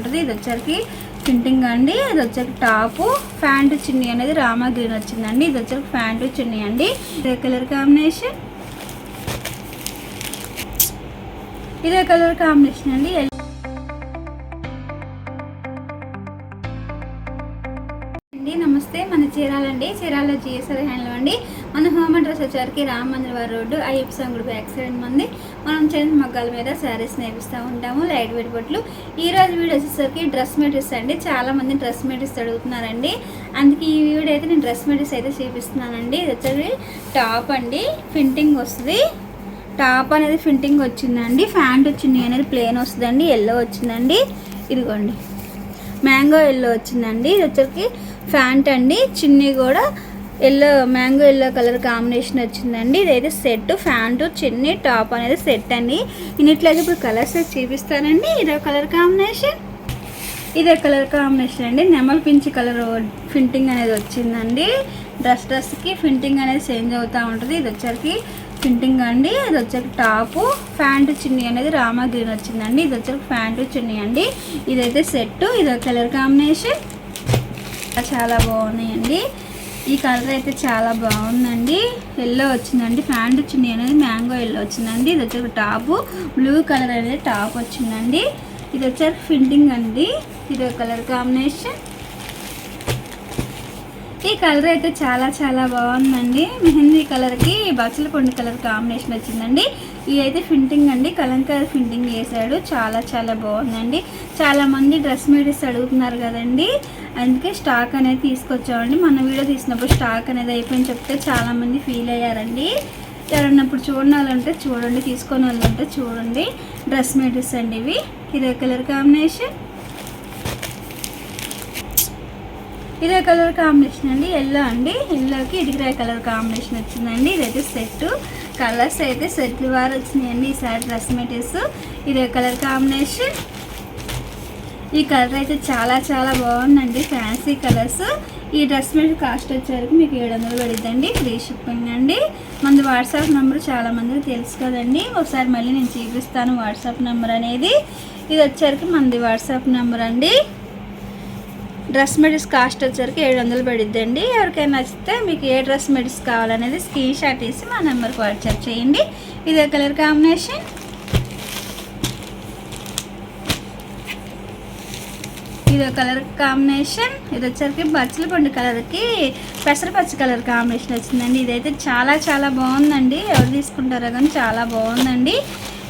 ఉంటుంది. ఇది వచ్చరికి ప్రింటింగ్ అండి. ఇది వచ్చరికి టాపు, ప్యాంటు చున్నీ అనేది రామా గ్రీన్ వచ్చిందండి. ఇది వచ్చరికి ప్యాంటు చున్నీ అండి. ఇదే కలర్ కాంబినేషన్, ఇదే కలర్ కాంబినేషన్ అండి. నమస్తే, మన చీరాలండి. చీరాల్లో జిఎస్ఆర్ హ్యాండ్లూమ్ అండి. మన హోమ్ అడ్రస్ వచ్చేసరికి రామ మందిర్ వారి రోడ్డు, అయ్యప్ప స్వామి గుడి బ్యాక్ సైడ్ మంది. మనం చేసిన మగ్గాల మీద శారీస్ నేర్పిస్తూ ఉంటాము, లైట్ వెయిట్ బొట్లు. ఈ రోజు వీడియో వచ్చేసరికి డ్రెస్ మెటీరియల్స్ అండి. చాలా మంది డ్రెస్ మెటీరియల్స్ అడుగుతున్నారండి, అందుకే ఈ వీడియో అయితే నేను డ్రెస్ మెటీరియల్స్ అయితే చూపిస్తున్నానండి. ఇది వచ్చేసి టాప్ అండి, ప్రింటింగ్ వస్తుంది. టాప్ అనేది ప్రింటింగ్ వచ్చిందండి. ప్యాంట్ వచ్చింది అనేది ప్లెయిన్ వస్తుందండి. ఎల్లో వచ్చిందండి. ఇదిగోండి మ్యాంగో ఎల్లో వచ్చిందండి. ఇది వచ్చరికి ప్యాంట్ అండి. చున్నీ కూడా yellow, mango yellow colour combination వచ్చిందండి. ఇదైతే సెట్, ప్యాంటు చున్నీ టాప్ అనేది సెట్ అండి. ఇన్నిట్లయితే ఇప్పుడు కలర్స్ చూపిస్తానండి. ఇదో కలర్ కాంబినేషన్, ఇదే కలర్ కాంబినేషన్ అండి. నెమల్ పింఛ్ కలర్ ప్రింటింగ్ అనేది వచ్చిందండి. డ్రెస్కి ప్రింటింగ్ అనేది చేంజ్ అవుతూ ఉంటుంది. ఇది వచ్చరికి ప్రింటింగ్ అండి. ఇది వచ్చరికి టాపు, ప్యాంటు చున్నీ అనేది రామా గ్రీన్ వచ్చిందండి. ఇది వచ్చరికి ప్యాంటు చున్నీ అండి. ఇదైతే సెట్, ఇదో కలర్ కాంబినేషన్. చాలా బాగున్నాయండి. ఈ కలర్ అయితే చాలా బాగుందండి. ఎల్లో వచ్చిందండి. ప్యాంటు చున్నీ అనేది మ్యాంగో ఎల్లో వచ్చిందండి. ఇది వచ్చరికి టాపు, బ్లూ కలర్ అనేది టాప్ వచ్చిందండి. ఇది వచ్చరికి ప్రింటింగ్ అండి. ఇదో కలర్ కాంబినేషన్. ఈ కలర్ అయితే చాలా చాలా బాగుందండి. మెహందీ కలర్కి బచ్చల పొండి కలర్ కాంబినేషన్ వచ్చిందండి. ఇది అయితే ప్రింటింగ్ అండి, కలంకారీ ప్రింటింగ్ వేసాడు. చాలా చాలా బాగుందండి. చాలామంది డ్రెస్ మెటీరియల్స్ అడుగుతున్నారు కదండి, అందుకే స్టాక్ అనేది తీసుకొచ్చామండి. మన వీడియో తీసినప్పుడు స్టాక్ అనేది అయిపోయింది చెప్తే చాలామంది ఫీల్ అయ్యారండి. ఎవరన్నా ఇప్పుడు చూడని వాళ్ళు ఉంటే చూడండి, తీసుకొని వాళ్ళు ఉంటే చూడండి. డ్రెస్ మెటీరియల్స్ అండి ఇవి. ఇదే కలర్ కాంబినేషన్, ఇదే కలర్ కాంబినేషన్ అండి. ఎల్లో అండి, ఎల్లోకి ఇటుకరాయ కలర్ కాంబినేషన్ వచ్చిందండి. ఇదైతే సెట్, కలర్స్ అయితే సెట్లు వారు వచ్చినాయండి ఈసారి డ్రెస్ మెటీరియల్స్. ఇదే కలర్ కాంబినేషన్. ఈ కలర్ అయితే చాలా చాలా బాగుందండి, ఫ్యాన్సీ కలర్స్. ఈ డ్రెస్ మెటీరియల్ కాస్ట్ వచ్చేసరికి మీకు 700 పడిద్దండి, ఫ్రీ షిప్పింగ్ అండి. మనది వాట్సాప్ నెంబర్ చాలా మందికి తెలుసు కదండి, ఒకసారి మళ్ళీ నేను చూపిస్తాను వాట్సాప్ నెంబర్ అనేది. ఇది వచ్చేసరికి మనది వాట్సాప్ నెంబర్ అండి. డ్రెస్ మెటీరియల్స్ కాస్ట్ వచ్చేసరికి 700 పడిద్దండి. ఎవరికైనా నచ్చితే మీకు ఏ డ్రెస్ మెటీరియల్స్ కావాలనేది స్క్రీన్ షాట్ తీసి మా నెంబర్కి వాట్సాప్ చేయండి. ఇదే కలర్ కాంబినేషన్, ఇదో కలర్ కాంబినేషన్. ఇది వచ్చరికి బచ్చల పండు కలర్కి పెసరపచ్చ కలర్ కాంబినేషన్ వచ్చిందండి. ఇదైతే చాలా చాలా బాగుందండి, ఎవరు తీసుకుంటారో కానీ చాలా బాగుందండి.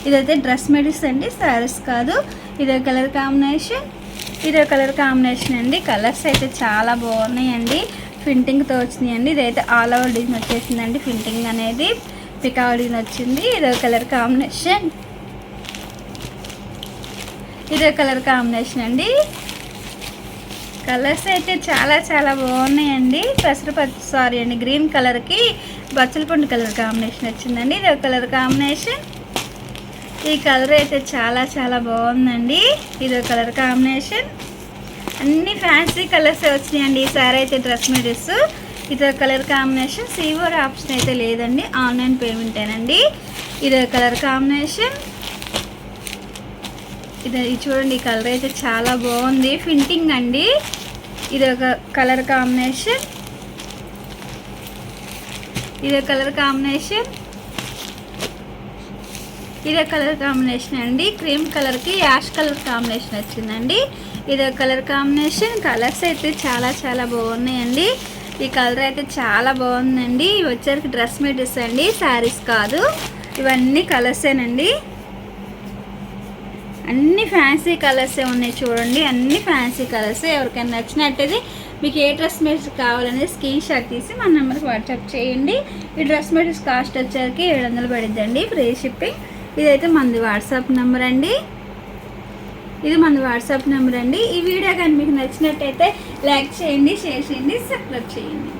ఇదైతే డ్రెస్ మెటీరియల్స్ అండి, శారీస్ కాదు. ఇదో కలర్ కాంబినేషన్, ఇదో కలర్ కాంబినేషన్ అండి. కలర్స్ అయితే చాలా బాగున్నాయండి, ప్రింటింగ్తో వచ్చినాయండి. ఇదైతే ఆల్ ఓవర్ డిజైన్ వచ్చేసిందండి. ప్రింటింగ్ అనేది పికాక్ డిజైన్ వచ్చింది. ఇదో కలర్ కాంబినేషన్, ఇదో కలర్ కాంబినేషన్ అండి. కలర్స్ అయితే చాలా చాలా బాగున్నాయండి. సారీ అండి, గ్రీన్ కలర్కి బచ్చల పండు కలర్ కాంబినేషన్ వచ్చిందండి. ఇదో కలర్ కాంబినేషన్. ఈ కలర్ అయితే చాలా చాలా బాగుందండి. ఇదో కలర్ కాంబినేషన్. అన్ని ఫ్యాన్సీ కలర్స్ వచ్చినాయండి ఈసారి అయితే డ్రెస్ మెటీరియల్స్. ఇదో కలర్ కాంబినేషన్. సిఓఆర్ ఆప్షన్ అయితే లేదండి, ఆన్లైన్ పేమెంటేనండి. ఇదో కలర్ కాంబినేషన్. ఇది చూడండి, ఈ కలర్ అయితే చాలా బాగుంది, ప్రింటింగ్ అండి. ఇదొక కలర్ కాంబినేషన్, ఇదో కలర్ కాంబినేషన్, ఇదే కలర్ కాంబినేషన్ అండి. క్రీమ్ కలర్కి యాష్ కలర్ కాంబినేషన్ వచ్చిందండి. ఇదే కలర్ కాంబినేషన్. కలర్స్ అయితే చాలా చాలా బాగున్నాయండి. ఈ కలర్ అయితే చాలా బాగుందండి. ఇవి వచ్చరికి డ్రెస్ మెటీరియల్స్ అండి, శారీస్ కాదు. ఇవన్నీ కలర్సేనండి, అన్ని ఫ్యాన్సీ కలర్సే ఉన్నాయి చూడండి, అన్ని ఫ్యాన్సీ కలర్స్. ఎవరికైనా నచ్చినట్టయితే మీకు ఏ డ్రెస్ మెటీరియల్స్ కావాలనేది స్క్రీన్ షాట్ తీసి మన నెంబర్కి వాట్సాప్ చేయండి. ఈ డ్రెస్ మెటీరియల్స్ కాస్ట్ వచ్చేసరికి 700 పడిద్దండి, ఫ్రీ షిప్పింగ్. ఇదైతే మనది వాట్సాప్ నెంబర్ అండి, ఇది మన వాట్సాప్ నెంబర్ అండి. ఈ వీడియో కానీ మీకు నచ్చినట్టయితే లైక్ చేయండి, షేర్ చేయండి, సబ్స్క్రైబ్ చేయండి.